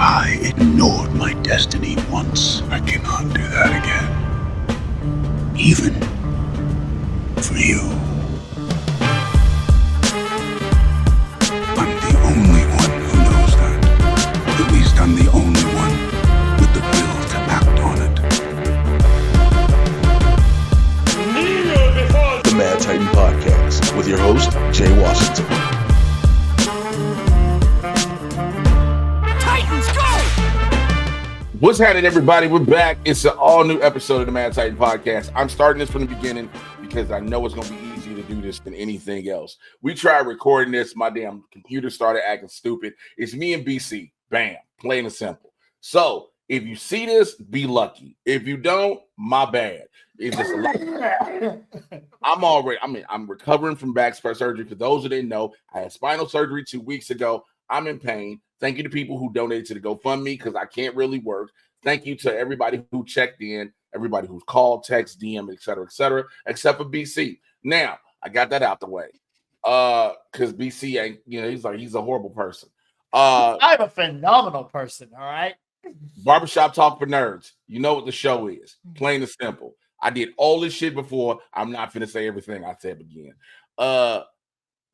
I ignored my destiny once. I cannot do that again. Even for you. I'm the only one who knows that. At least I'm the only one with the will to act on it. The Mad Titan Podcast with your host, Jay Washington. What's happening, everybody? We're back. It's an all-new episode of the Mad Titan Podcast. I'm starting this from the beginning because I know it's going to be easier to do this than anything else. We tried recording this. My damn computer started acting stupid. It's me and BC. Bam. Plain and simple. So, if you see this, be lucky. If you don't, my bad. It's just a lot. I'm recovering from back surgery. For those who didn't know, I had spinal surgery 2 weeks ago. I'm in pain. Thank you to people who donated to the GoFundMe because I can't really work. Thank you to everybody who checked in, everybody who's called, text, DM, etc., except for BC. Now, I got that out the way. Because BC ain't, he's a horrible person. I'm a phenomenal person, all right? Barbershop Talk for Nerds. You know what the show is. Plain and simple. I did all this shit before. I'm not finna say everything I said again.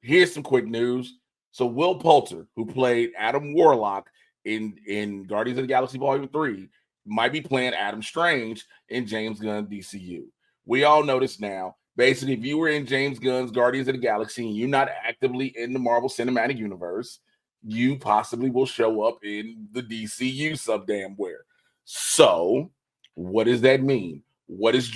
Here's some quick news. So Will Poulter, who played Adam Warlock in Guardians of the Galaxy Volume 3, might be playing Adam Strange in James Gunn DCU. We all know this now. Basically, if you were in James Gunn's Guardians of the Galaxy and you're not actively in the Marvel Cinematic Universe, you possibly will show up in the DCU some damn where. So, what does that mean? What is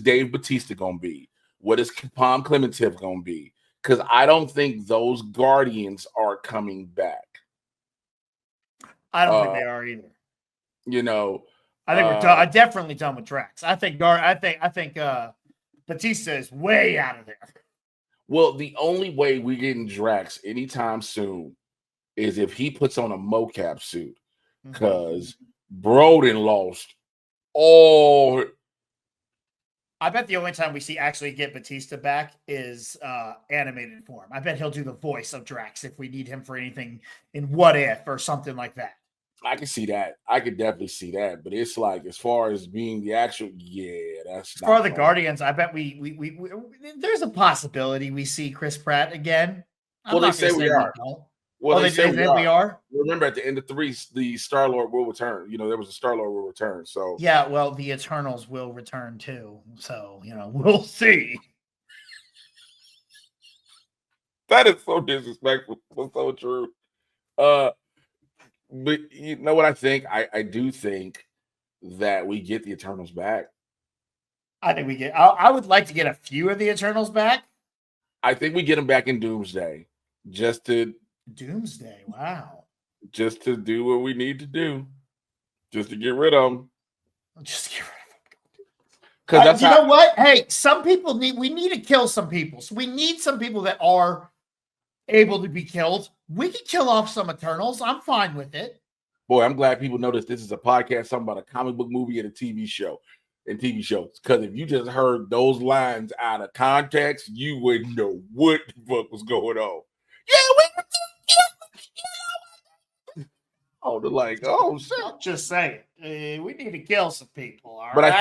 Dave Bautista gonna be? What is Pom Clementif gonna be? Because I don't think those Guardians are coming back. I don't think they are either. I think we're definitely done with Drax. I think Batista is way out of there. Well, the only way we're getting Drax anytime soon is if he puts on a mocap suit, because Broden lost all. I bet the only time we actually get Batista back is animated form. I bet he'll do the voice of Drax if we need him for anything in What If or something like that. I can see that. I could definitely see that. But it's like, as far as being the actual, that's for the Guardians. I bet we there's a possibility we see Chris Pratt again. Well, they say we are. Well, they say we are. Remember, at the end of 3, the Star-Lord will return. There was a Star-Lord will return. So yeah, well, the Eternals will return too. So we'll see. That is so disrespectful. That's so true. But you know what I think? I do think that we get the Eternals back. I think we get. I would like to get a few of the Eternals back. I think we get them back in Doomsday, Doomsday, wow. Just to do what we need to do. Just to get rid of them. Just get rid of them. Because know what? Hey, some people we need to kill some people. So we need some people that are able to be killed. We can kill off some Eternals. I'm fine with it. Boy, I'm glad people notice this is a podcast talking about a comic book movie and a TV show. And TV shows. Because if you just heard those lines out of context, you wouldn't know what the fuck was going on. Oh, they're like, oh shit. I'm just saying, we need to kill some people. All but right?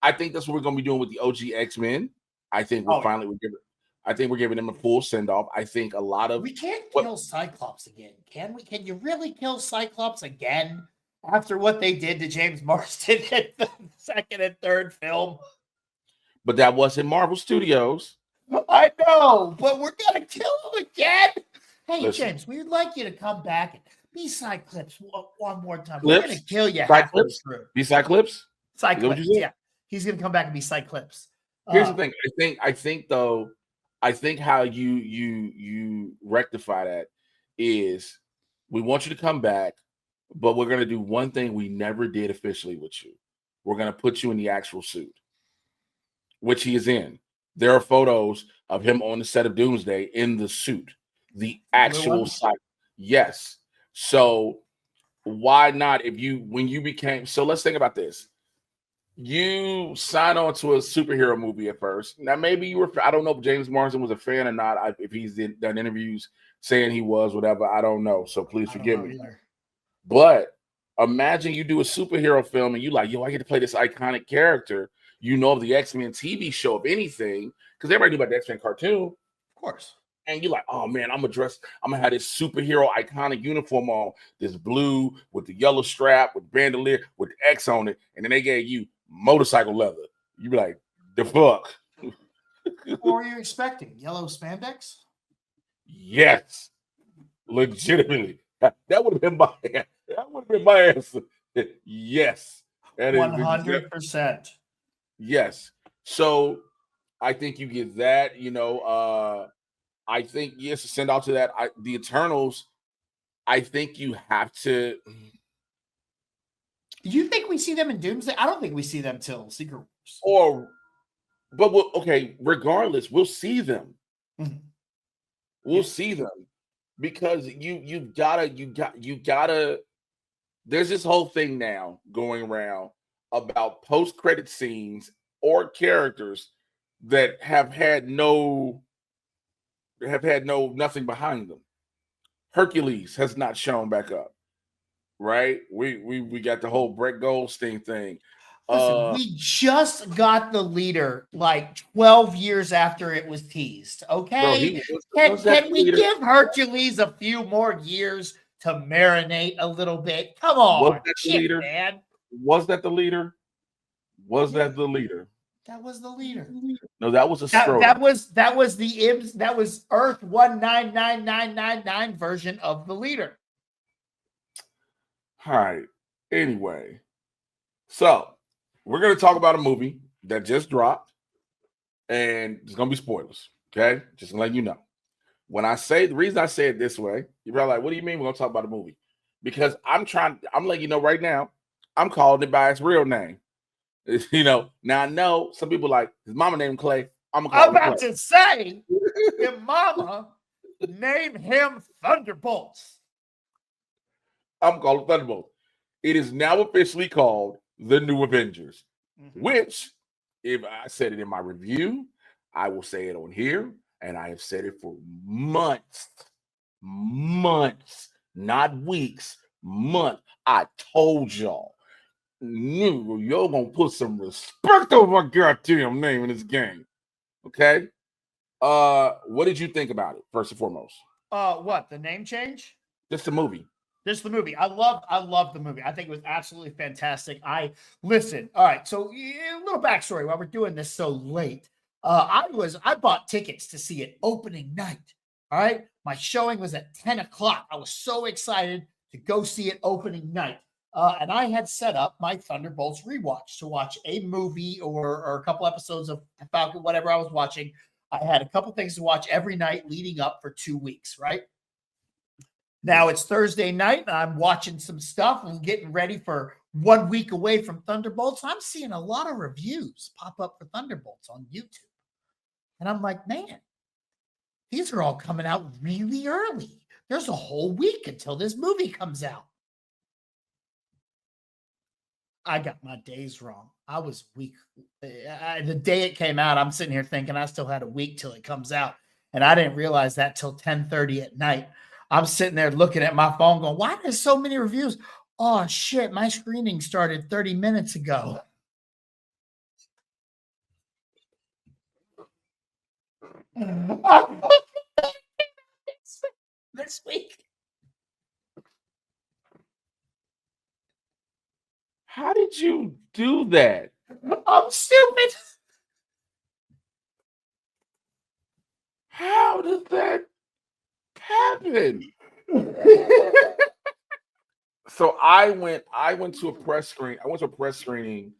I think that's what we're gonna be doing with the OG X-Men. I think we're giving them a full send-off. I think a lot of we can't kill Cyclops again, can we? Can you really kill Cyclops again after what they did to James Marsden in the second and third film? But that wasn't Marvel Studios. I know, but we're gonna kill him again. Hey, Listen. James, we'd like you to come back and be Cyclops one more time. Clips? We're gonna kill you. Cyclops? Be Cyclops? Cyclops, yeah. He's gonna come back and be Cyclops. Here's the thing. I think how you rectify that is we want you to come back, but we're gonna do one thing we never did officially with you. We're gonna put you in the actual suit, which he is in. There are photos of him on the set of Doomsday in the suit, the actual site. Yes. So why not? So let's think about this. You sign on to a superhero movie at first. Now, maybe I don't know if James Marsden was a fan or not. If he's done interviews saying he was, whatever, I don't know. So please forgive me. Either. But Imagine you do a superhero film and you like, yo, I get to play this iconic character. You know, of the X-Men TV show, of anything, because everybody knew about the X-Men cartoon. Of course. And you're like, oh man, I'm gonna have this superhero iconic uniform on, this blue with the yellow strap, with bandolier, with X on it, and then they gave you motorcycle leather. You be like, the fuck? What were you expecting? Yellow spandex? Yes, legitimately. That would have been my answer. Yes, 100%. Yes. So I think you get that. I think yes, to send out to that. The Eternals. I think you have to. Do you think we see them in Doomsday? I don't think we see them till Secret Wars. Okay. Regardless, we'll see them. Mm-hmm. We'll see them because you gotta. There's this whole thing now going around about post-credit scenes or characters that have had nothing behind them. Hercules has not shown back up, right? We got the whole Brett Goldstein thing. Listen, we just got the leader like 12 years after it was teased. Okay, can we give Hercules a few more years to marinate a little bit? Come on, man. Was that the leader? Was that the leader? That was the leader. No, that was a stroke. That was Earth 199999 version of the leader. All right. Anyway, so we're gonna talk about a movie that just dropped, and there's gonna be spoilers. Okay, just to let you know. When I say the reason I say it this way, you're probably like, "What do you mean we're gonna talk about a movie?" Because I'm letting you know right now. I'm calling it by its real name. Now I know some people like his mama named Clay. I'm about to say your mama named him Thunderbolts. I'm calling Thunderbolts. It is now officially called The New Avengers, which, if I said it in my review, I will say it on here, and I have said it for months, not weeks, months. I told y'all. You're gonna put some respect over my goddamn name in this game. Okay. What did you think about it, first and foremost? What, the name change? Just the movie. Just the movie. I love the movie. I think it was absolutely fantastic. All right. So a little backstory while we're doing this so late. I bought tickets to see it opening night. All right. My showing was at 10 o'clock. I was so excited to go see it opening night. And I had set up my Thunderbolts rewatch to watch a movie or a couple episodes of Falcon, whatever I was watching. I had a couple things to watch every night leading up for 2 weeks, right? Now it's Thursday night and I'm watching some stuff and getting ready for 1 week away from Thunderbolts. I'm seeing a lot of reviews pop up for Thunderbolts on YouTube. And I'm like, man, these are all coming out really early. There's a whole week until this movie comes out. I got my days wrong. I was weak. The day it came out, I'm sitting here thinking I still had a week till it comes out. And I didn't realize that till 10:30 at night. I'm sitting there looking at my phone going, why there's so many reviews? Oh, shit, my screening started 30 minutes ago. This week. How did you do that? I'm stupid. How did that happen? So I went to a press screen. I went to a press screening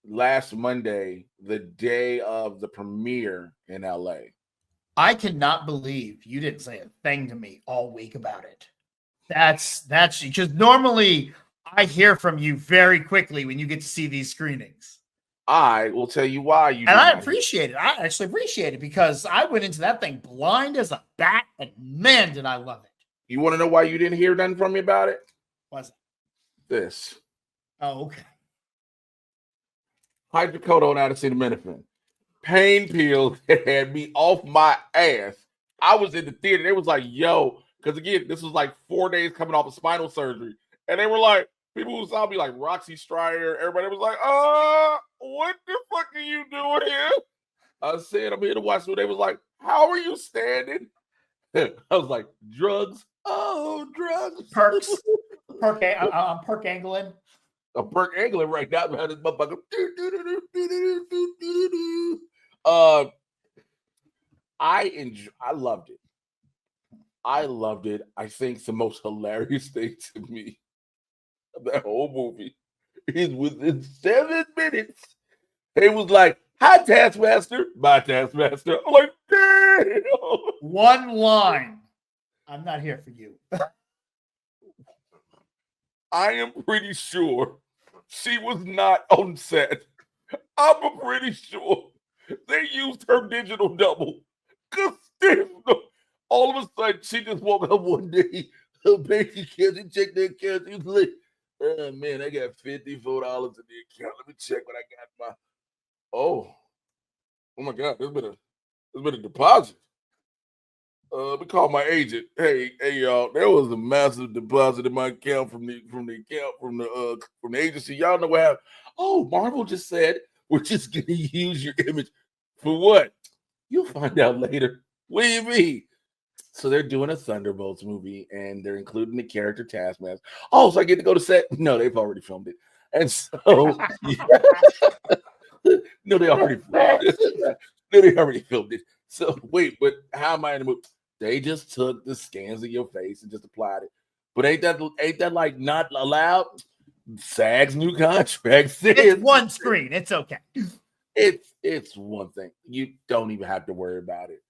last Monday, the day of the premiere in LA. I cannot believe you didn't say a thing to me all week about it. That's because normally I hear from you very quickly when you get to see these screenings. I will tell you why you. And I appreciate it. I actually appreciate it because I went into that thing blind as a bat, and man, did I love it. You want to know why you didn't hear nothing from me about it? What's it? This. Oh, okay. Hydrocodone and acetaminophen. Pain pills had me off my ass. I was in the theater. They was like, yo, because again, this was like 4 days coming off of spinal surgery. And they were like, People who saw me like Roxy Strider, everybody was like, what the fuck are you doing here? I said, I'm here to watch. So they was like, how are you standing? I was like, drugs. Oh, drugs. Perks. I'm perk angling. A perk angling right now behind this motherfucker. I loved it. I loved it. I think the most hilarious thing to me of that whole movie is within 7 minutes, it was like, hi, Taskmaster, bye, Taskmaster. I'm like, damn. One line. I'm not here for you. I am pretty sure she was not on set. I'm pretty sure they used her digital double. Because all of a sudden, she just woke up one day, her baby cancer, checked their account. She was like, oh, man, I got $54 in the account. Let me check what I got. Oh my God, there's been a deposit. Let me call my agent. Hey, y'all, there was a massive deposit in my account from the agency. Y'all know what happened? Oh, Marvel just said we're just gonna use your image for what? You'll find out later. What do you mean? So they're doing a Thunderbolts movie and they're including the character Taskmaster. Oh, so I get to go to set? No, they've already filmed it. And so no, they already filmed it. No, they already filmed it. So wait, but how am I in the movie? They just took the scans of your face and just applied it. But ain't that like not allowed? SAG's new contract says It's one screen. It's okay. It's one thing. You don't even have to worry about it.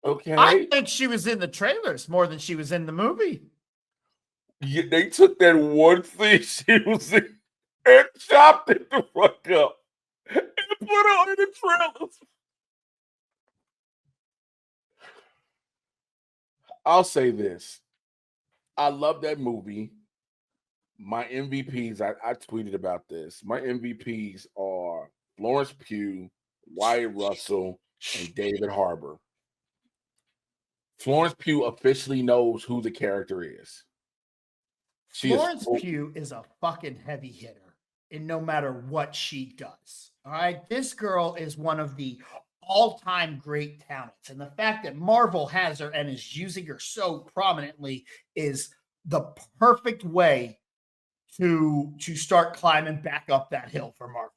Okay. I think she was in the trailers more than she was in the movie. Yeah, they took that one thing she was in and chopped it the fuck up and put it in the trailers. I'll say this. I love that movie. My MVPs, I tweeted about this. My MVPs are Florence Pugh, Wyatt Russell, and David Harbour. Florence Pugh officially knows who the character is. Florence Pugh is a fucking heavy hitter, and no matter what she does. All right. This girl is one of the all-time great talents. And the fact that Marvel has her and is using her so prominently is the perfect way to start climbing back up that hill for Marvel.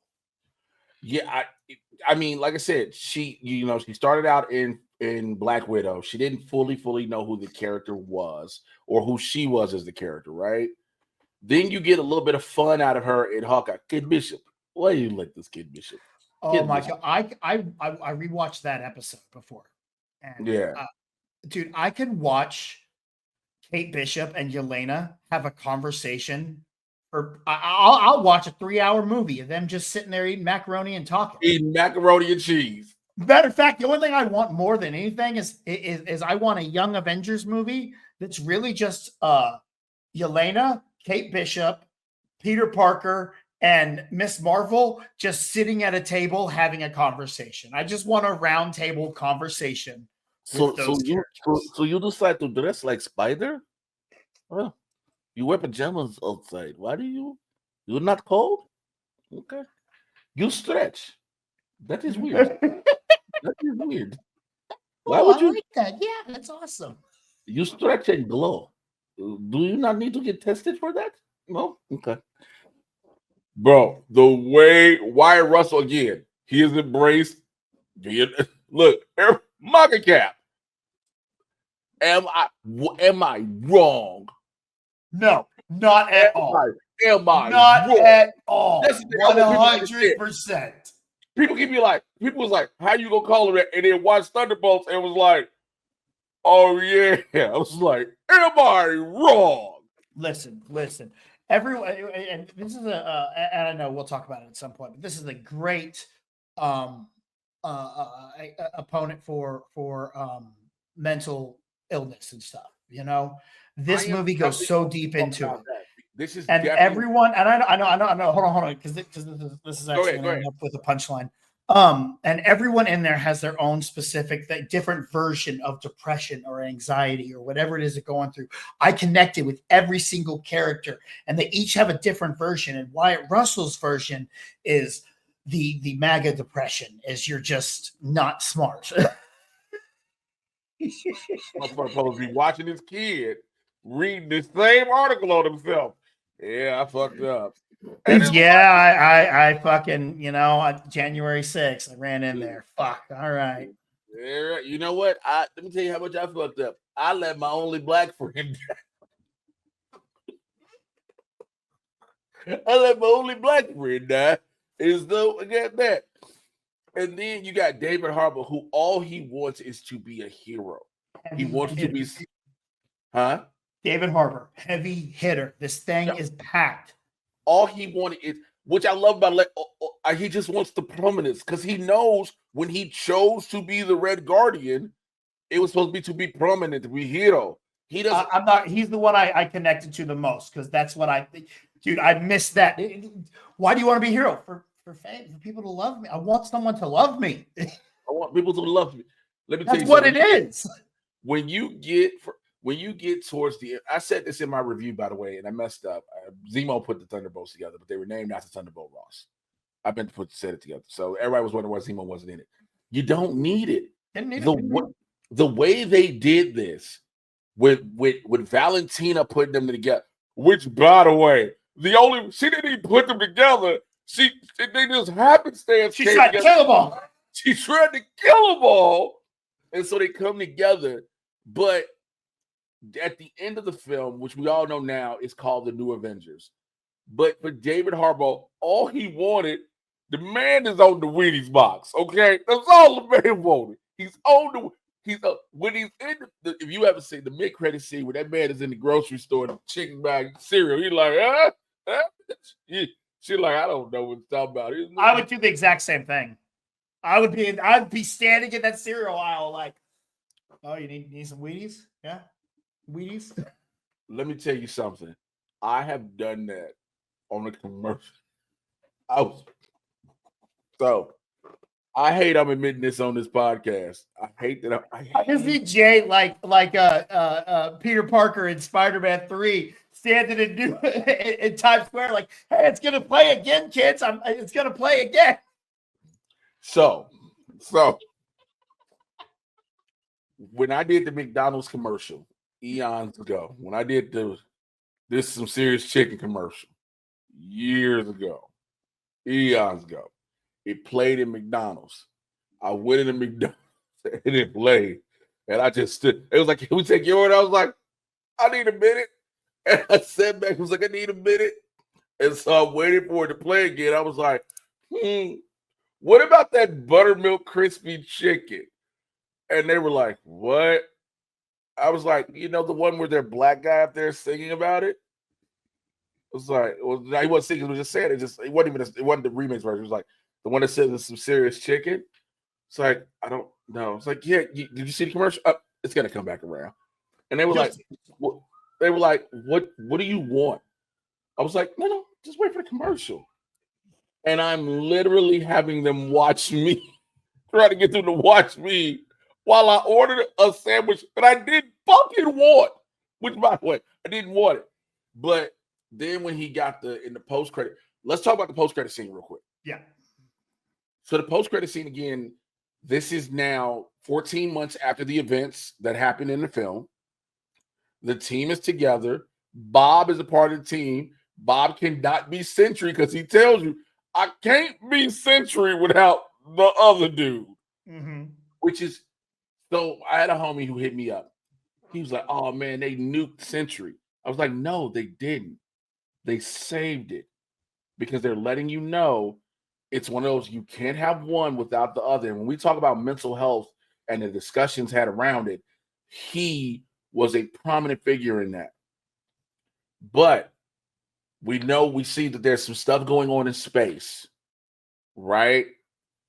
Yeah, I mean, like I said, she started out in Black Widow. She didn't fully know who the character was or who she was as the character, right? Then you get a little bit of fun out of her in Hawkeye. Kid Bishop. Why do you like this Kid Bishop? Oh my God. I rewatched that episode before. And yeah. Dude, I can watch Kate Bishop and Yelena have a conversation. I'll watch a 3-hour movie of them just sitting there eating macaroni and talking. Eating macaroni and cheese. Matter of fact, the only thing I want more than anything is I want a Young Avengers movie that's really just Yelena, Kate Bishop, Peter Parker, and Miss Marvel just sitting at a table having a conversation. I just want a round table conversation. So you decide to dress like Spider? Well, you wear pajamas outside. Why do you're not cold? Okay. You stretch. That is weird. That is weird. Why would you like that? Yeah, that's awesome. You stretch and glow. Do you not need to get tested for that? No? Okay. Bro, the way Wyatt Russell again, he has embraced look, market cap. Am I wrong? No, not at all. Am I not wrong? At all? 100%. People was like, how you gonna call it that? And then watch Thunderbolts and was like, oh yeah. I was like, am I wrong? Listen. Everyone, and this is and I know we'll talk about it at some point, but this is a great opponent for mental illness and stuff. You know, this movie goes so deep into it. This is and everyone, and I know. Hold on, because this is actually going to end up with a punchline. And everyone in there has their own specific, different version of depression or anxiety or whatever it is they're going through. I connected with every single character, and they each have a different version. And Wyatt Russell's version is the MAGA depression, is you're just not smart. Motherfucker supposed to be watching his kid reading the same article on himself. Yeah, I fucked up. I fucking, January 6th, I ran in there. Fuck. All right. Yeah, you know what? Let me tell you how much I fucked up. I let my only black friend die. I let my only black friend die. Is though again that. And then you got David Harbour, who all he wants is to be a hero. He wants to be, huh? David Harbour, heavy hitter. This thing is packed. All he wanted is, which I love about, he just wants the prominence because he knows when he chose to be the Red Guardian, it was supposed to be prominent, to be hero. He doesn't. I'm not. He's the one I connected to the most because that's what I think. Dude, I miss that. Why do you want to be a hero? For fame, for people to love me. I want someone to love me. I want people to love me. Let me tell you what it is. When you get towards the end, I said this in my review, by the way, and I messed up. Zemo put the Thunderbolts together, but they were named after Thunderbolt Ross. I meant to set it together. So everybody was wondering why Zemo wasn't in it. You don't need it. The way they did this with Valentina putting them together, which, by the way, she didn't even put them together. They just happenstance. She tried to kill them all. She tried to kill them all. And so they come together. But at the end of the film, which we all know now is called The New Avengers. But for David Harbour, all he wanted, the man is on the Wheaties box. Okay? That's all the man wanted. He's on the when he's in if you ever see the mid-credit scene where that man is in the grocery store and the chicken bag cereal, he's like, She's like, I don't know what it's talking about. I would do the exact same thing. I'd be standing in that cereal aisle like, oh, you need some Wheaties? Yeah? Wheaties? Let me tell you something. I have done that on a commercial. I hate I'm admitting this on this podcast. I hate that. I can see Jay like Peter Parker in Spider-Man 3 standing in Times Square like, hey, it's going to play again, kids. It's going to play again. So when I did the McDonald's commercial eons ago, when I did this some serious chicken commercial years ago, eons ago, it played in McDonald's. I went into McDonald's and it played. And I just stood. It was like, can we take your order? I was like, I need a minute. And I sat back. I was like, I need a minute. And so I waited for it to play again. I was like, what about that buttermilk crispy chicken? And they were like, what? I was like, the one where their black guy up there singing about it? It was like, well, he wasn't singing, he was just saying it. It wasn't the remix version. It was like the one that said there's some serious chicken. It's like, I don't know. It's like, yeah, did you see the commercial? It's gonna come back around. And they were like, what do you want? I was like, no, just wait for the commercial. And I'm literally having them watch me, trying to get them to watch me while I ordered a sandwich that I didn't fucking want. Which, by the way, I didn't want it. But then when he got in the post-credit, let's talk about the post-credit scene real quick. Yeah. So the post-credit scene, again, this is now 14 months after the events that happened in the film. The team is together. Bob is a part of the team. Bob cannot be Sentry because he tells you, I can't be Sentry without the other dude. Mm-hmm. Which is, so I had a homie who hit me up. He was like, oh man, they nuked Sentry. I was like, no, they didn't. They saved it because they're letting you know it's one of those, you can't have one without the other. And when we talk about mental health and the discussions had around it, he was a prominent figure in that. But we see that there's some stuff going on in space, right?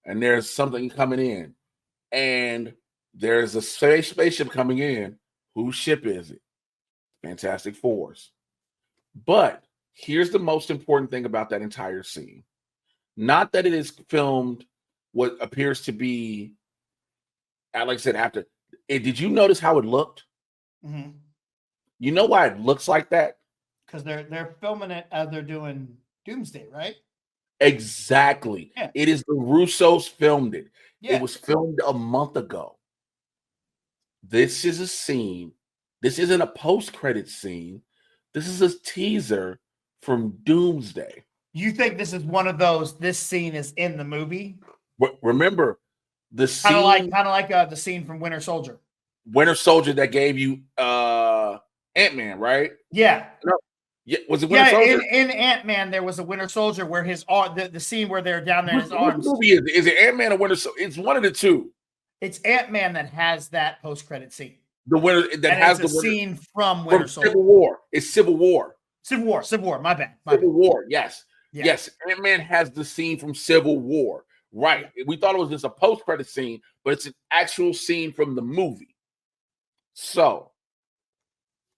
And there's something coming in. And there's a spaceship coming in. Whose ship is it? Fantastic Four's. But here's the most important thing about that entire scene. Not that it is filmed what appears to be, like I said, after. Did you notice how it looked? Mm-hmm. You know why it looks like that? Because they're filming it as they're doing Doomsday, right? Exactly. Yeah. It is the Russos filmed it. Yeah. It was filmed a month ago. This is a scene. This isn't a post-credit scene. This is a teaser from Doomsday. You think this is one of those? This scene is in the movie. Remember the scene, kind of like the scene from Winter Soldier. Winter Soldier that gave you Ant-Man, right? Yeah. No. Yeah, was it Winter Soldier? In Ant-Man, there was a Winter Soldier where his arm, the scene where they're down there in his arms. What movie is it Ant-Man or Winter Soldier? It's one of the two. It's Ant-Man that has that post-credit scene. The winter that and has it's the scene from Winter Soldier. Civil War. It's Civil War. Civil War. My bad. Civil War. Yes. Yeah. Yes. Ant-Man has the scene from Civil War. Right. Yeah. We thought it was just a post-credit scene, but it's an actual scene from the movie. So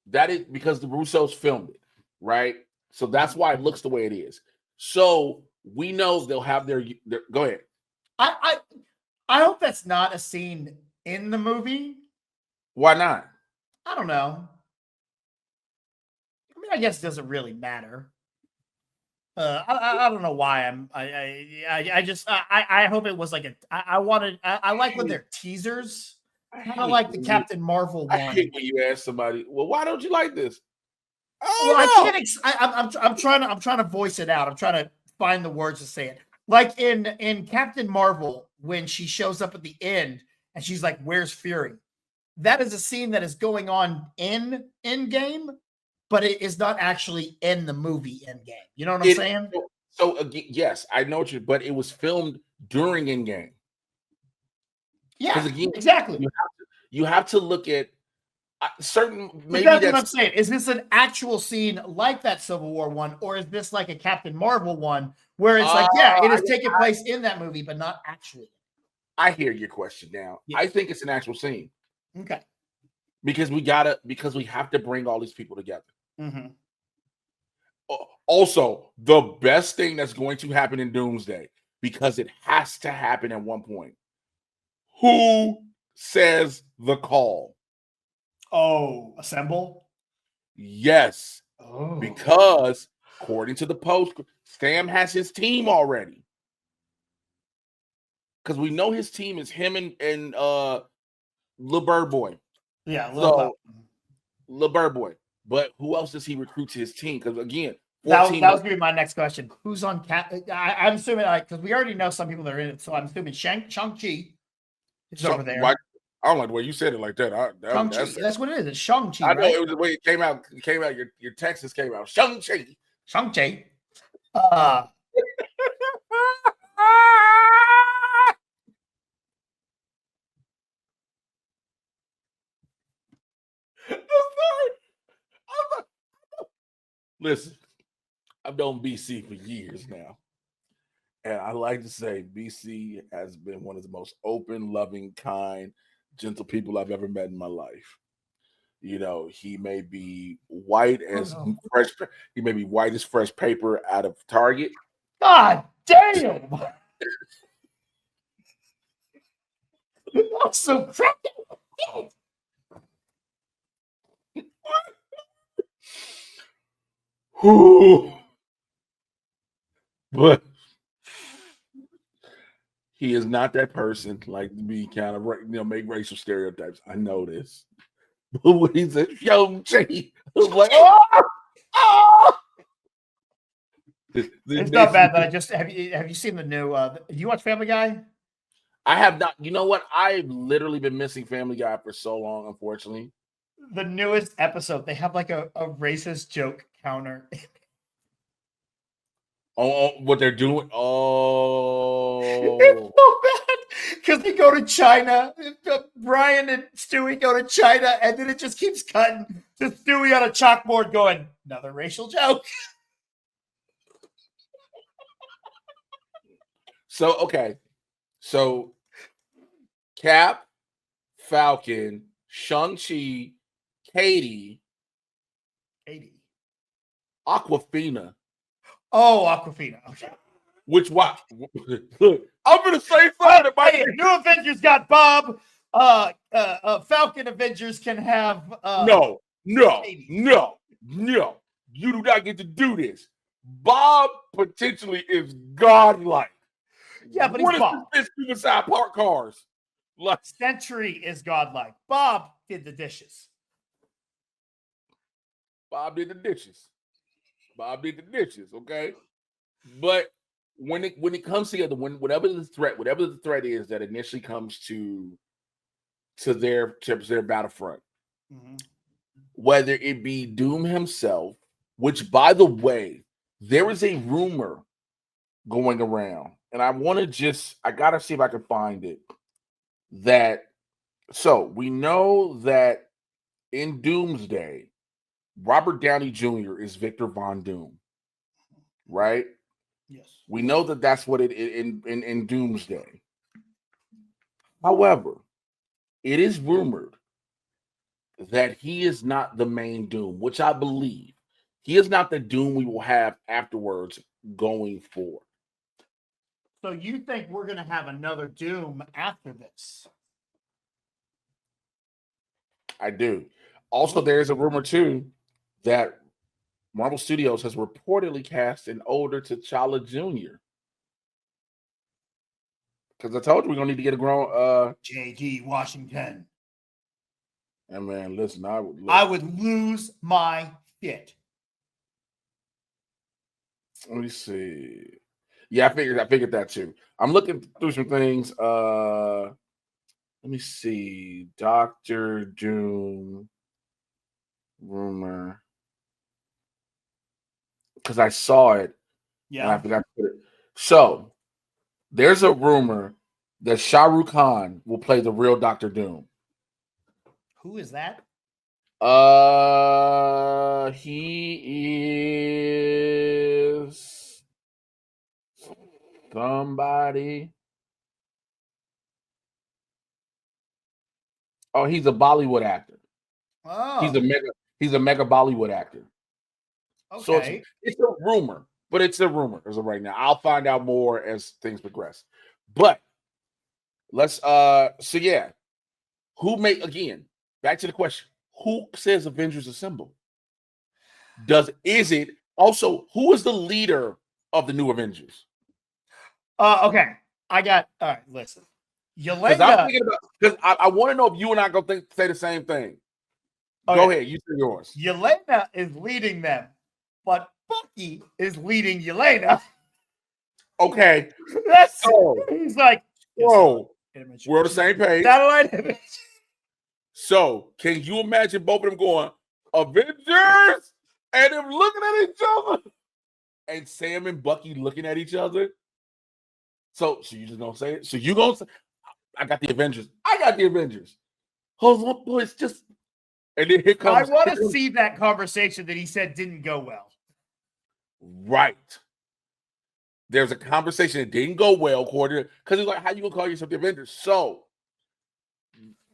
that is because the Russos filmed it, right? So that's why it looks the way it is. So we know they'll have their go ahead. I hope that's not a scene in the movie. Why not? I don't know. I mean, I guess it doesn't really matter. I don't know why I hope it was like I like when they're teasers. Kind of like the Captain Marvel one. I hate when you ask somebody, well, why don't you like this? I'm trying to voice it out. I'm trying to find the words to say it. Like in Captain Marvel, when she shows up at the end and she's like, "Where's Fury?" That is a scene that is going on in Endgame, but it is not actually in the movie Endgame. You know what I'm saying? So yes, I know what but it was filmed during Endgame. Yeah, exactly. You have to look at certain. Maybe that's what I'm saying. Is this an actual scene like that Civil War one, or is this like a Captain Marvel one where it's like, it is taking place in that movie, but not actually? I hear your question now. Yeah. I think it's an actual scene. Okay. Because we have to bring all these people together. Mm-hmm. Also, the best thing that's going to happen in Doomsday, because it has to happen at one point. Who says the call? Oh, assemble? Yes. Oh. Because according to the post, Sam has his team already. Because we know his team is him and Lil Bird Boy. Yeah, Lil Bird Boy. But who else does he recruit to his team? Because again, that was going to be my next question. Who's on I'm assuming, because we already know some people that are in it, so I'm assuming Shang-Chi is over there. I don't like the way you said it like that. That's what it is. It's Shang-Chi, I know, right? it was the way it came out. Your Texas came out. Shang-Chi. Shang-Chi. Listen, I've known BC for years now. And I like to say BC has been one of the most open, loving, kind, gentle people I've ever met in my life. You know, he may be white as fresh. He may be white as fresh paper out of Target. God damn! That's so crazy. But he is not that person like to be kind of, make racial stereotypes. I know this. But when he said Shang-Chi, I was like, oh! It's not bad that I just have you seen the new you watch Family Guy? I have not. You know what? I've literally been missing Family Guy for so long, unfortunately. The newest episode, they have like a racist joke counter. Oh, what they're doing? Oh, it's so bad because they go to China. Brian and Stewie go to China, and then it just keeps cutting to Stewie on a chalkboard going, another racial joke. So Cap, Falcon, Shang-Chi, Katie, Aquafina. Oh, Aquafina. Okay. Which why? Look, I'm gonna say something that might. Hey, New Avengers got Bob. Falcon Avengers can have No. You do not get to do this. Bob potentially is godlike. Yeah, but what he's is Bob. this suicide park cars? Like, Sentry is godlike. Bob did the dishes. Bob did the dishes. Okay. But when it comes together, whatever the threat is that initially comes to their battlefront, whether it be Doom himself, which by the way, there is a rumor going around, and I gotta see if I can find it. So we know that in Doomsday, Robert Downey Jr. is Victor Von Doom, right? Yes. We know that that's what it in Doomsday. However, it is rumored that he is not the main Doom, which I believe. He is not the Doom we will have afterwards going forward. So you think we're going to have another Doom after this? I do. Also, there's a rumor too that Marvel Studios has reportedly cast an older T'Challa Jr. Because I told you we're gonna need to get a grown J.D. Washington. And man, listen, I would lose my shit. Let me see. Yeah, I figured that too. I'm looking through some things. Let me see. Dr. Doom rumor. Because I saw it. Yeah. And I forgot to put it. So there's a rumor that Shah Rukh Khan will play the real Dr. Doom. Who is that? He is somebody. Oh, he's a Bollywood actor. Oh. He's a mega Bollywood actor. Okay. So it's a rumor, but it's a rumor as of right now. I'll find out more as things progress. But let's so yeah. Again, back to the question. Who says Avengers Assemble? Is it also who is the leader of the new Avengers? Okay. All right, listen. Because I'm thinking about I want to know if you and I say the same thing. Okay. Go ahead, you say yours. Yelena is leading them, but Bucky is leading Yelena. Okay. He's like, whoa, we're on the same page. Satellite image. So, can you imagine both of them going, Avengers? And them looking at each other? And Sam and Bucky looking at each other? So you just gonna say it? So you gonna say, I got the Avengers. Hold on, boys, just... And then here comes... I want to see that conversation that he said didn't go well. Right. There's a conversation that didn't go well, because he's like, how you gonna call yourself the Avengers? So,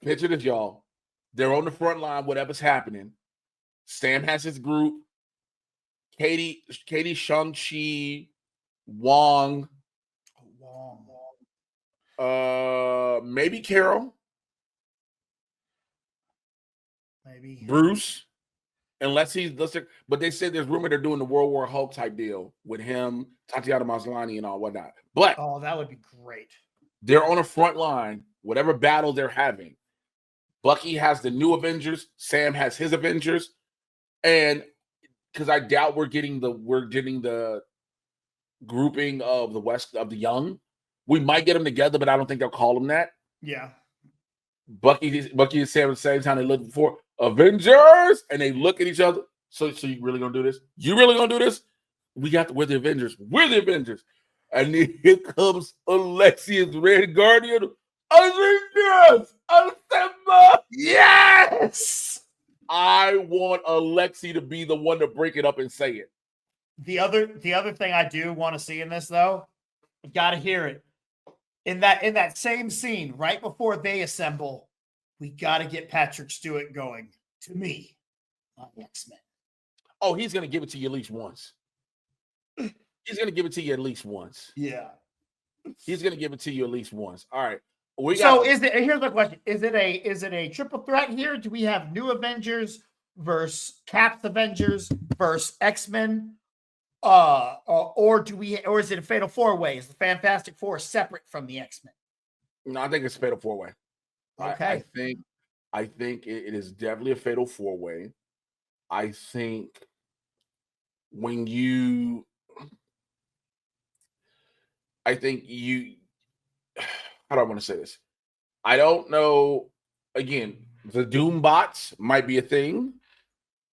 picture this, y'all. They're on the front line, whatever's happening. Sam has his group. Katie, Shang-Chi, Wong. Maybe Carol. Maybe Bruce. But they said there's rumor they're doing the World War Hulk type deal with him, Tatiana Maslany, and all whatnot. But that would be great. They're on the front line, whatever battle they're having. Bucky has the new Avengers, Sam has his Avengers, and because I doubt we're getting the grouping of the West of the Young. We might get them together, but I don't think they'll call them that. Yeah. Bucky and Sam at the same time they look for Avengers, and they look at each other. So you really gonna do this? You really gonna do this? We're the Avengers. We're the Avengers. And then here comes Alexia's Red Guardian. Avengers! Assemble! Yes! I want Alexi to be the one to break it up and say it. The other thing I do want to see in this, though, you gotta hear it. In that same scene, right before they assemble, we gotta get Patrick Stewart going. To me, on X-Men. Oh, he's gonna give it to you at least once. He's gonna give it to you at least once. Yeah. He's gonna give it to you at least once. All right. Here's my question. Is it a triple threat here? Do we have New Avengers versus Cap's Avengers versus X-Men? Or is it a Fatal Four-Way? Is the Fantastic Four separate from the X-Men? No, I think it's a Fatal Four-Way. Okay. I think it is definitely a Fatal Four-Way. I think when you how do I want to say this? I don't know. Again, the Doom bots might be a thing.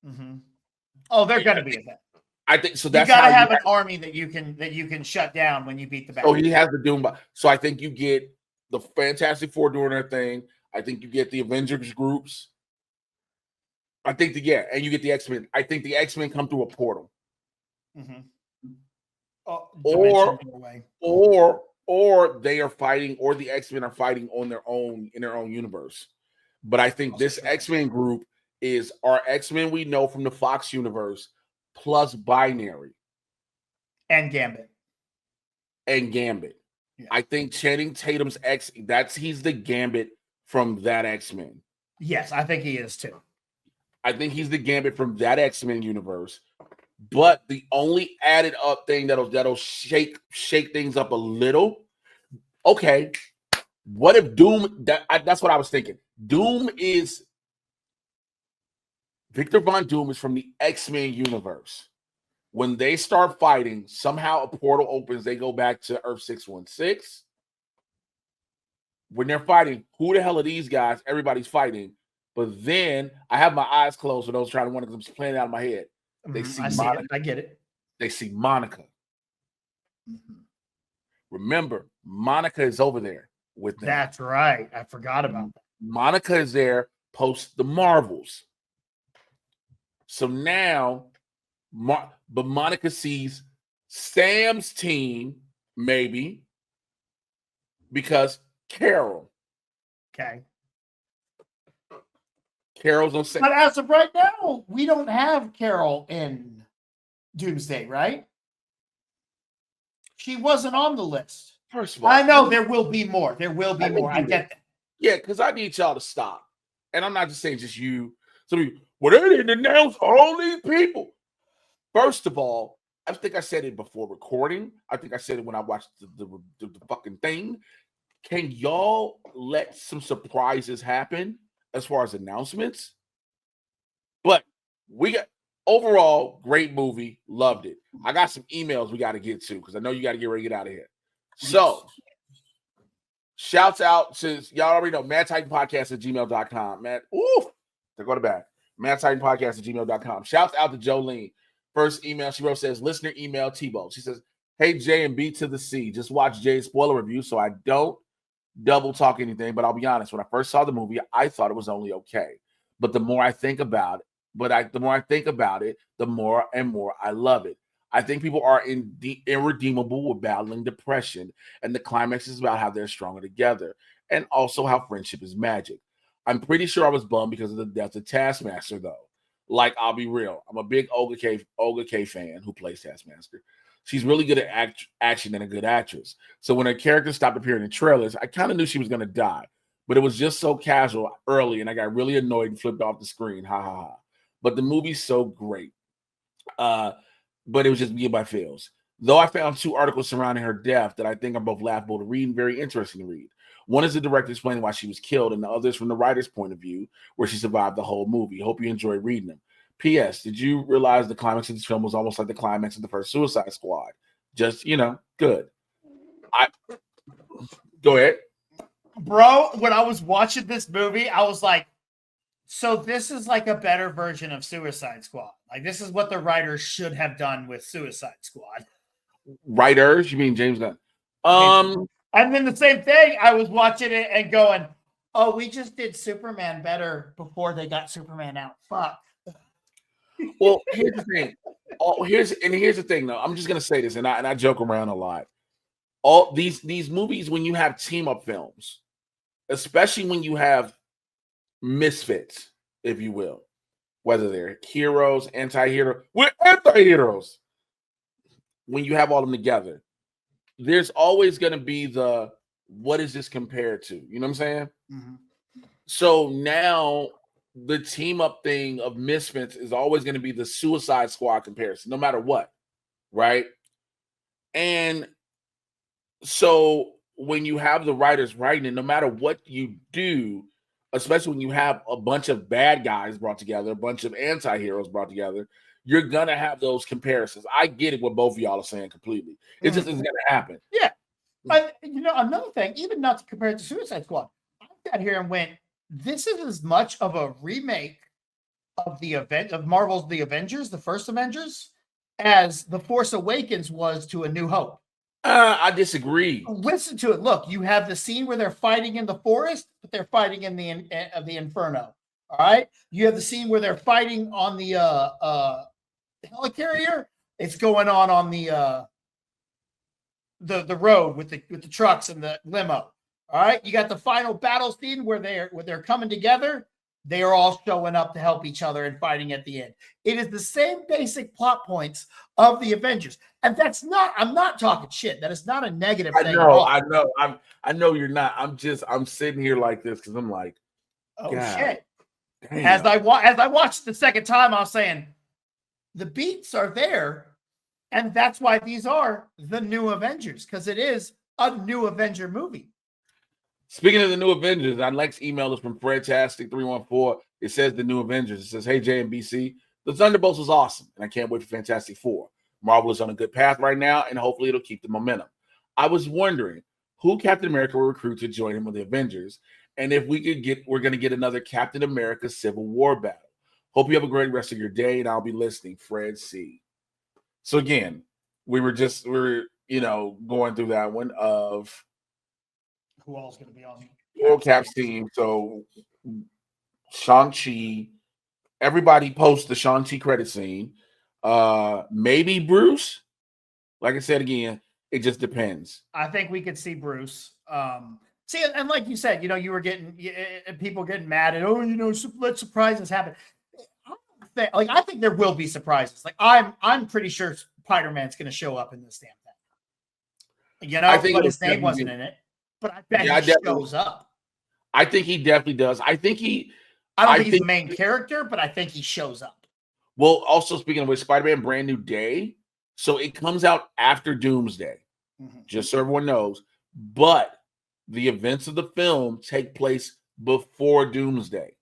Mm-hmm. Oh, they're gonna be a thing. I think so. You That's gotta have an army that you can shut down when you beat the battle. Oh, he has the Doom bot. So I think you get the Fantastic Four doing their thing. I think you get the Avengers groups. And you get the X-Men. I think the X-Men come through a portal. Mm-hmm. Or they are fighting, or the X-Men are fighting on their own in their own universe. But I think this X-Men group is our X-Men we know from the Fox universe plus Binary and Gambit. Yeah. I think Channing Tatum's he's the Gambit from that X-Men. Yes, I think he is too. I think he's the Gambit from that X-Men universe. But the only added up thing that'll shake things up a little. Okay, what if Doom? That's what I was thinking. Victor Von Doom is from the X-Men universe. When they start fighting, somehow a portal opens. They go back to Earth 616. When they're fighting, who the hell are these guys? Everybody's fighting. But then I have my eyes closed for those trying to wonder because I'm just playing it out of my head. They see Monica. I get it. They see Monica. Mm-hmm. Remember, Monica is over there with them. That's right. I forgot about that. Monica is there post the Marvels. So now, but Monica sees Sam's team, maybe, because Carol. Okay. Carol's on set. But as of right now, we don't have Carol in Doomsday, right? She wasn't on the list. First of all, I know there will be more. There will be more. I get that. Yeah, because I need y'all to stop. And I'm not just saying just you. So, well, they didn't announce all these people. First of all, I think I said it before recording. I think I said it when I watched the fucking thing. Can y'all let some surprises happen as far as announcements? But we got overall great movie, loved it. I got some emails we got to get to because I know you got to get ready to get out of here. So, shouts out to y'all already know MadTitanPodcast@gmail.com. Matt, they go to back. MadTitanPodcast@gmail.com. Shouts out to Jolene. First email she wrote says, listener email Tebow. She says, hey Jay and B to the C. Just watch Jay's spoiler review, so I don't double talk anything, but I'll be honest. When I first saw the movie, I thought it was only okay. But the more I think about it, the more and more I love it. I think people are irredeemable with battling depression, and the climax is about how they're stronger together, and also how friendship is magic. I'm pretty sure I was bummed because of the death of Taskmaster, though. Like, I'll be real. I'm a big Olga K fan who plays Taskmaster. She's really good at action and a good actress. So when her character stopped appearing in trailers, I kind of knew she was going to die. But it was just so casual early, and I got really annoyed and flipped off the screen. Ha, ha, ha. But the movie's so great. But it was just me and my feels. Though I found 2 articles surrounding her death that I think are both laughable to read and very interesting to read. One is the director explaining why she was killed, and the other is from the writer's point of view, where she survived the whole movie. Hope you enjoy reading them. P.S. Did you realize the climax of this film was almost like the climax of the first Suicide Squad? Just, good. Go ahead. Bro, when I was watching this movie, I was like, so this is like a better version of Suicide Squad. Like, this is what the writers should have done with Suicide Squad. Writers? You mean James Gunn? And then the same thing, I was watching it and going, oh, we just did Superman better before they got Superman out. Fuck. Well, here's the thing. Here's the thing, though. I'm just gonna say this, and I joke around a lot. All these movies, when you have team up films, especially when you have misfits, if you will, whether they're heroes, anti-hero, we're anti-heroes. when you have all of them together, there's always going to be the what is this compared to? You know what I'm saying? Mm-hmm. So now the team up thing of Misfits is always going to be the Suicide Squad comparison, no matter what, right? And so when you have the writers writing it, no matter what you do, especially when you have a bunch of bad guys brought together, a bunch of anti-heroes brought together, you're gonna have those comparisons. I get it what both of y'all are saying completely. It just isn't gonna happen. Yeah. But another thing, even not to compare it to Suicide Squad, I sat here and went, this is as much of a remake of the event of Marvel's The Avengers, the first Avengers, as The Force Awakens was to A New Hope. I disagree. Listen to it. Look, you have the scene where they're fighting in the forest, but they're fighting in the Inferno. All right. You have the scene where they're fighting on the helicarrier. It's going on the road with the trucks and the limo. All right. You got the final battle scene where they're coming together. They are all showing up to help each other and fighting at the end. It is the same basic plot points of the Avengers. And I'm not talking shit. That is not a negative thing. I know you're not. I'm sitting here like this because I'm like, oh God, shit. damn. As I watched the second time, I was saying the beats are there. And that's why these are the new Avengers, because it is a new Avenger movie. Speaking of the new Avengers, our next email is from Fredtastic314. It says the new Avengers. It says, hey, Jay and BC, the Thunderbolts was awesome, and I can't wait for Fantastic Four. Marvel is on a good path right now, and hopefully it'll keep the momentum. I was wondering who Captain America will recruit to join him with the Avengers, and if we're going to get another Captain America Civil War battle. Hope you have a great rest of your day, and I'll be listening. Fred C. So again, we were going through that one of who else going to be on World Cap's team. So Shang-Chi, everybody posts the Shang-Chi credit scene. Maybe Bruce. Like I said again, it just depends. I think we could see Bruce. See, and like you said, you were getting people getting mad and let surprises happen. I think there will be surprises. Like I'm pretty sure Spider-Man's going to show up in this damn thing. I think his name wasn't in it, but I bet he shows up. I think he definitely does. I don't think he's the main character, but I think he shows up. Well, also speaking of which, Spider-Man Brand New Day, so it comes out after Doomsday, just so everyone knows. But the events of the film take place before Doomsday.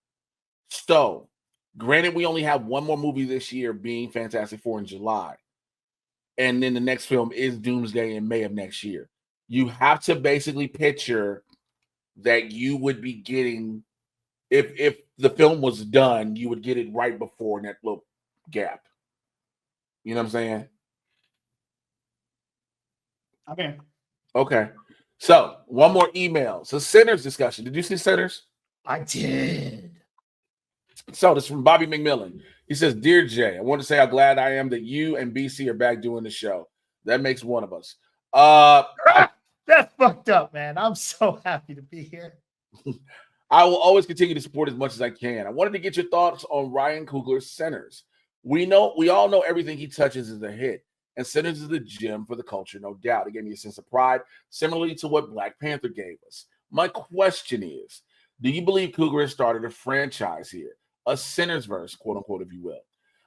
So, granted, we only have one more movie this year, being Fantastic Four in July. And then the next film is Doomsday in May of next year. You have to basically picture that you would be getting, if the film was done, you would get it right before that little gap. You know what I'm saying? Okay. So, one more email. So, Sinners discussion. Did you see Sinners? I did. So, this is from Bobby McMillan. He says, Dear Jay, I want to say how glad I am that you and BC are back doing the show. That makes one of us. That's fucked up, man. I'm so happy to be here. I will always continue to support as much as I can. I wanted to get your thoughts on Ryan Coogler's Sinners. We all know everything he touches is a hit, and Sinners is a gem for the culture, no doubt. It gave me a sense of pride, similarly to what Black Panther gave us. My question is, do you believe Coogler has started a franchise here? A Sinners verse, quote unquote, if you will.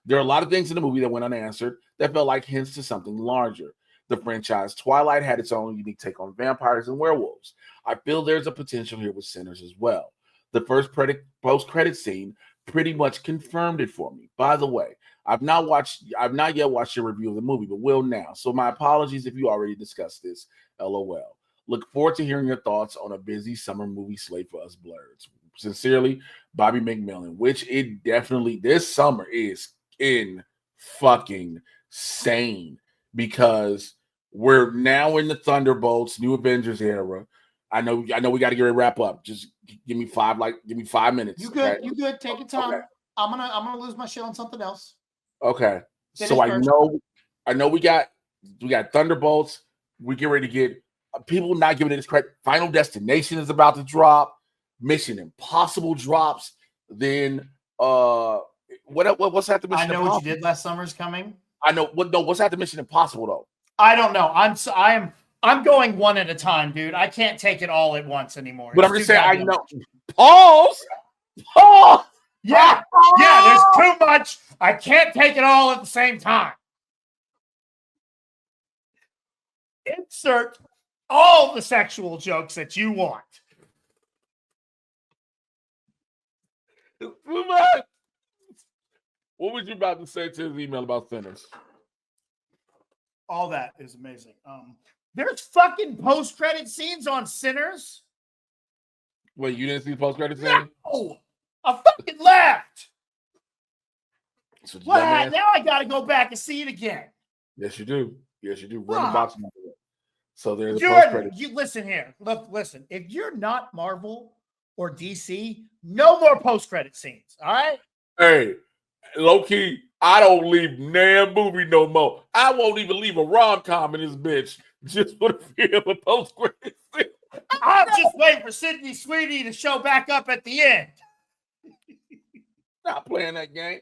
There are a lot of things in the movie that went unanswered that felt like hints to something larger. The franchise Twilight had its own unique take on vampires and werewolves. I feel there's a potential here with Sinners as well. The first post-credit scene pretty much confirmed it for me. By the way, I've not yet watched your review of the movie, but will now. So my apologies if you already discussed this. LOL. Look forward to hearing your thoughts on a busy summer movie slate for us blurs. Sincerely, Bobby McMillan, which it definitely this summer is in fucking sane because we're now in the Thunderbolts, New Avengers era. I know we got to get ready to wrap up. Just give me 5 minutes. You good? Okay? You good? Take your time. Okay. I'm gonna lose my shit on something else. Okay. Finish so first. I know we got Thunderbolts. We get ready to get people not giving it its credit. Final Destination is about to drop. Mission Impossible drops. Then what's after Mission Impossible? I know what you did last summer is coming. I know what's after Mission Impossible though. I don't know. I'm going one at a time, dude. I can't take it all at once anymore. But It's I'm just too saying, I goddamn know. much. Pause. Pause. Yeah, there's too much. I can't take it all at the same time. Insert all the sexual jokes that you want. What was you about to say to his email about Sinners? All that is amazing. There's fucking post-credit scenes on Sinners. Wait, you didn't see the post-credit scene? No, I fucking left. So Well, now I got to go back and see it again. Yes, you do. Yes, you do. Run the box. So there's a Jordan, post-credit. you listen here. Look, listen. If you're not Marvel or DC, no more post-credit scenes. All right. Hey, low key, I don't leave damn movie no more. I won't even leave a rom-com in this bitch just for the fear of a post-credit scene. I'm just waiting for Sydney Sweeney to show back up at the end. Not playing that game.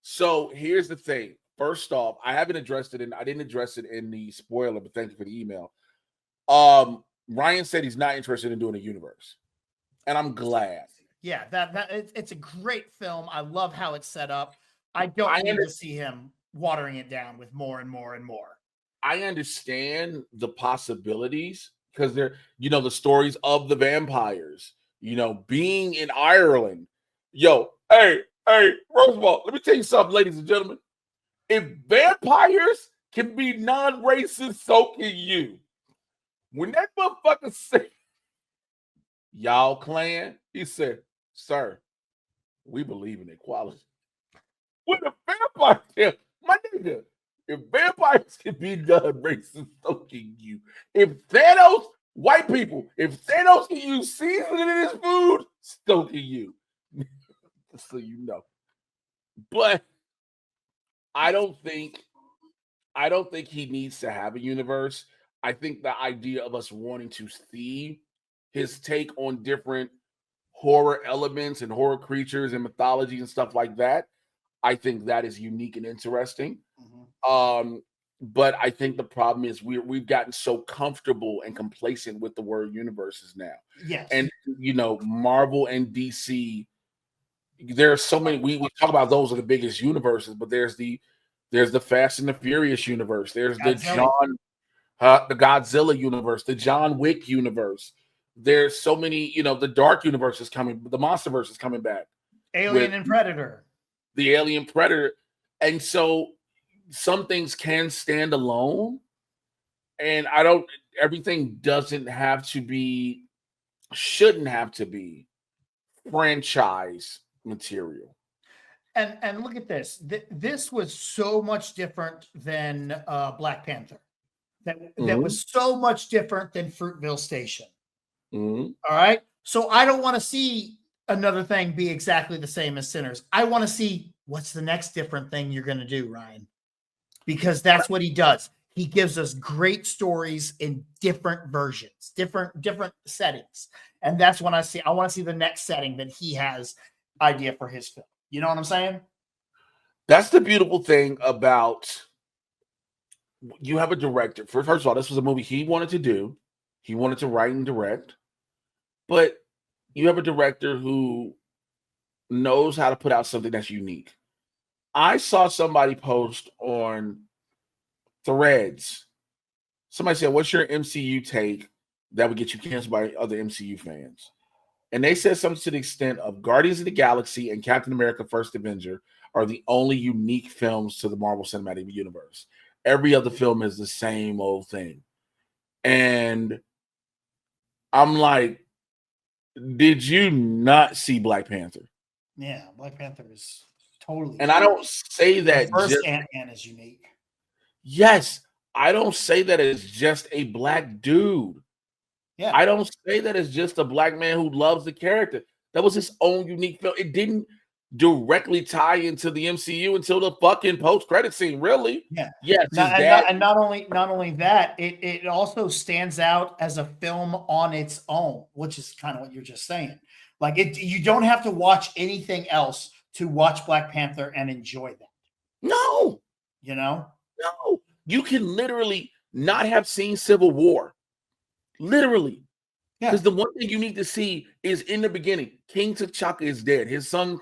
So here's the thing. First off, I didn't address it in the spoiler, but thank you for the email. Ryan said he's not interested in doing a universe, and I'm glad. Yeah, it's a great film. I love how it's set up. I don't need to see him watering it down with more and more and more. I understand the possibilities because they're, the stories of the vampires, being in Ireland. Hey, first of all, let me tell you something, ladies and gentlemen. If vampires can be non-racist, so can you. When that motherfucker said, y'all clan, he said, sir, we believe in equality. When the vampire, my nigga, if vampires can be non-racist, so can you. If Thanos, white people, if Thanos can use seasoning in his food, so can you. So you know. But I don't think he needs to have a universe. I think the idea of us wanting to see his take on different horror elements and horror creatures and mythology and stuff like that, I think that is unique and interesting. Mm-hmm. But I think the problem is we've gotten so comfortable and complacent with the word universes now. Yes. And Marvel and DC, there are so many. We talk about those are the biggest universes, but there's the Fast and the Furious universe. There's the Godzilla universe, the John Wick universe. There's so many, the Dark universe is coming, the Monsterverse is coming back. Alien and Predator. The Alien Predator. And so some things can stand alone. And everything shouldn't have to be franchise material. And look at this. This was so much different than Black Panther. That was so much different than Fruitville Station. Mm-hmm. All right. So I don't want to see another thing be exactly the same as Sinners. I want to see what's the next different thing you're going to do, Ryan, because that's what he does. He gives us great stories in different versions, different settings. And that's when I want to see the next setting that he has idea for his film. You know what I'm saying? That's the beautiful thing about you have a director. First of all, this was a movie he wanted to do. He wanted to write and direct. But you have a director who knows how to put out something that's unique. I saw somebody post on Threads. Somebody said, what's your MCU take that would get you canceled by other MCU fans? And they said something to the extent of Guardians of the Galaxy and Captain America First Avenger are the only unique films to the Marvel Cinematic Universe. Every other film is the same old thing. And I'm like, did you not see Black Panther? Yeah, Black Panther is totally. And I don't say that first Ant-Man is unique. Yes, I don't say that as just a black dude. Yeah, I don't say that as just a black man who loves the character. That was his own unique film. It didn't directly tie into the MCU until the fucking post-credit scene, really. Yeah. Yes. And not only that, it also stands out as a film on its own, which is kind of what you're just saying. Like you don't have to watch anything else to watch Black Panther and enjoy that. No. No. You can literally not have seen Civil War. Literally. Yeah. Because the one thing you need to see is in the beginning, King T'Chaka is dead. His son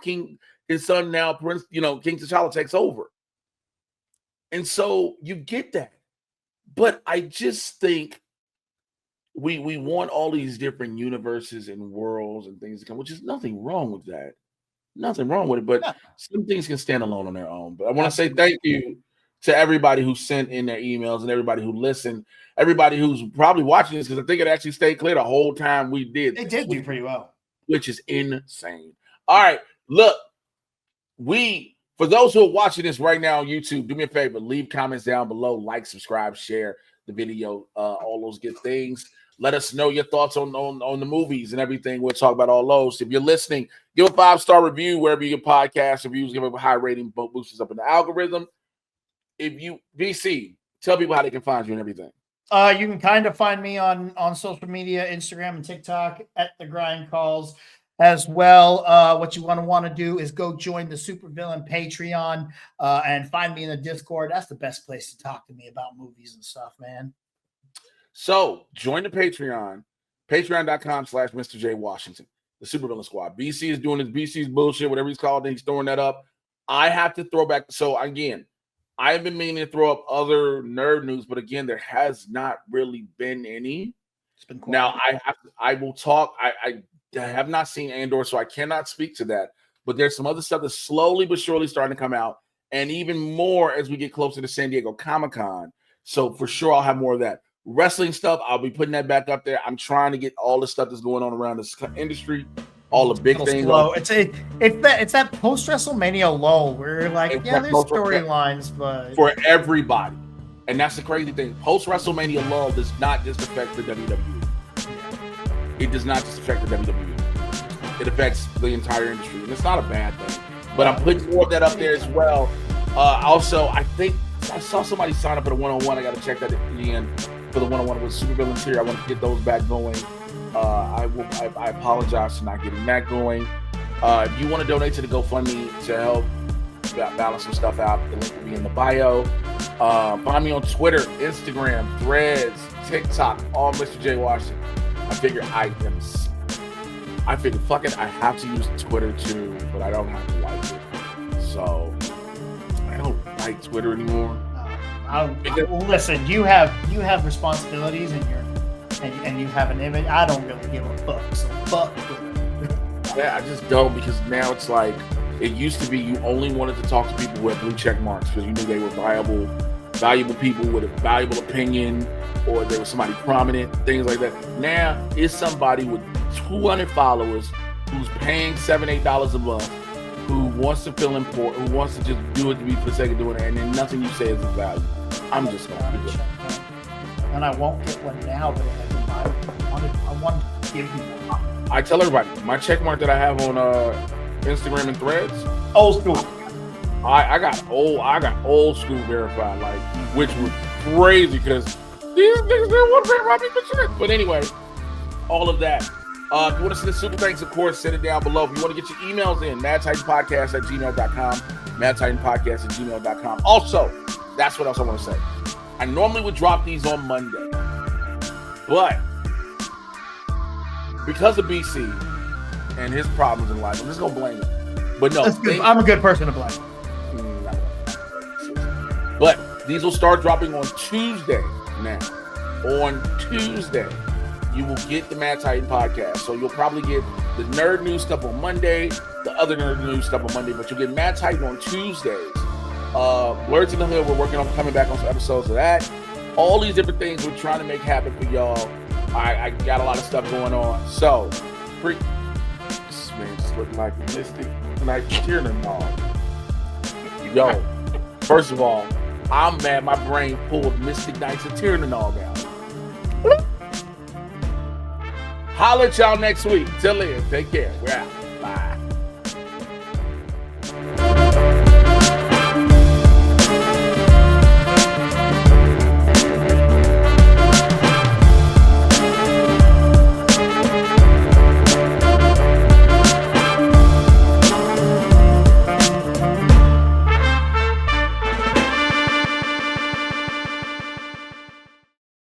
now, Prince, King T'Challa takes over. And so you get that. But I just think we want all these different universes and worlds and things to come, which is nothing wrong with that. Nothing wrong with it. But some things can stand alone on their own. But I want to say thank you to everybody who sent in their emails and everybody who listened, everybody who's probably watching this, because I think it actually stayed clear the whole time we did. It did do pretty well. Which is insane. All right, look, for those who are watching this right now on YouTube, do me a favor, leave comments down below, like, subscribe, share the video, all those good things. Let us know your thoughts on the movies and everything. We'll talk about all those. If you're listening, give a 5-star review wherever you get podcast reviews. Give a high rating, boost us up in the algorithm. If you, BC, tell people how they can find you and everything. You can kind of find me on social media, Instagram and TikTok at The Grind Calls as well. What you want to do is go join the Supervillain Patreon and find me in the Discord. That's the best place to talk to me about movies and stuff, man. So join the Patreon, patreon.com/Mr. J Washington, the Supervillain Squad. BC is doing his BC's bullshit, whatever he's called, and he's throwing that up. I have to throw back. So again, I've been meaning to throw up other nerd news, but again, there has not really been any. It's been quiet. Now I will talk. I have not seen Andor, so I cannot speak to that. But there's some other stuff that's slowly but surely starting to come out, and even more as we get closer to San Diego Comic-Con. So for sure, I'll have more of that. Wrestling stuff, I'll be putting that back up there. I'm trying to get all the stuff that's going on around this industry, all the big things. It's that post WrestleMania lull where like, there's storylines, but for everybody. And that's the crazy thing. Post WrestleMania lull does not just affect the WWE. It does not just affect the WWE. It affects the entire industry, and it's not a bad thing. But I'm putting more of that up there as well. Also, I think I saw somebody sign up for the one-on-one. I got to check that at the end. For the one-on-one with Supervillains here, I want to get those back going. I apologize for not getting that going. If you want to donate to the GoFundMe to help balance some stuff out, the link will be in the bio. Find me on Twitter, Instagram, Threads, TikTok, all Mr. J Washington. I figure fuck it, I have to use Twitter too, but I don't have to like it. So I don't like Twitter anymore. Listen, you have responsibilities and you have an image. I don't really give a fuck. So fuck Twitter. Yeah, I just don't, because now it's like it used to be you only wanted to talk to people who had blue check marks because you knew they were valuable people with a valuable opinion, or they were somebody prominent, things like that. Now it's somebody with 200 followers who's paying $7-8 a month, who wants to feel important, who wants to just do it to be for the sake of doing it, and then nothing you say is of value. I'm just gonna do it. And I won't get one now, but I want to give you one. I tell everybody, my check mark that I have on Instagram and Threads, old school. I got old school verified, like, which was crazy because these niggas didn't want to verify me for shit. But anyway, all of that. If you want to send the super thanks, of course, send it down below. If you want to get your emails in, madtitanpodcast@gmail.com, madtitanpodcast@gmail.com. Also, that's what else I want to say. I normally would drop these on Monday, but because of BC and his problems in life, I'm just going to blame him. But no, I'm a good person to blame. But these will start dropping on Tuesday now. On Tuesday, you will get the Mad Titan podcast. So you'll probably get the nerd news stuff on Monday, the other nerd news stuff on Monday, but you'll get Mad Titan on Tuesdays. Blurs in the Hood, we're working on coming back on some episodes of that. All these different things we're trying to make happen for y'all. I got a lot of stuff going on. So, this man just looking like a Mystic Knight Tiernan dog. Yo, first of all, I'm mad my brain pulled Mystic Knights of Tiernan dog out. Holla at y'all next week. Till then, take care. We're out.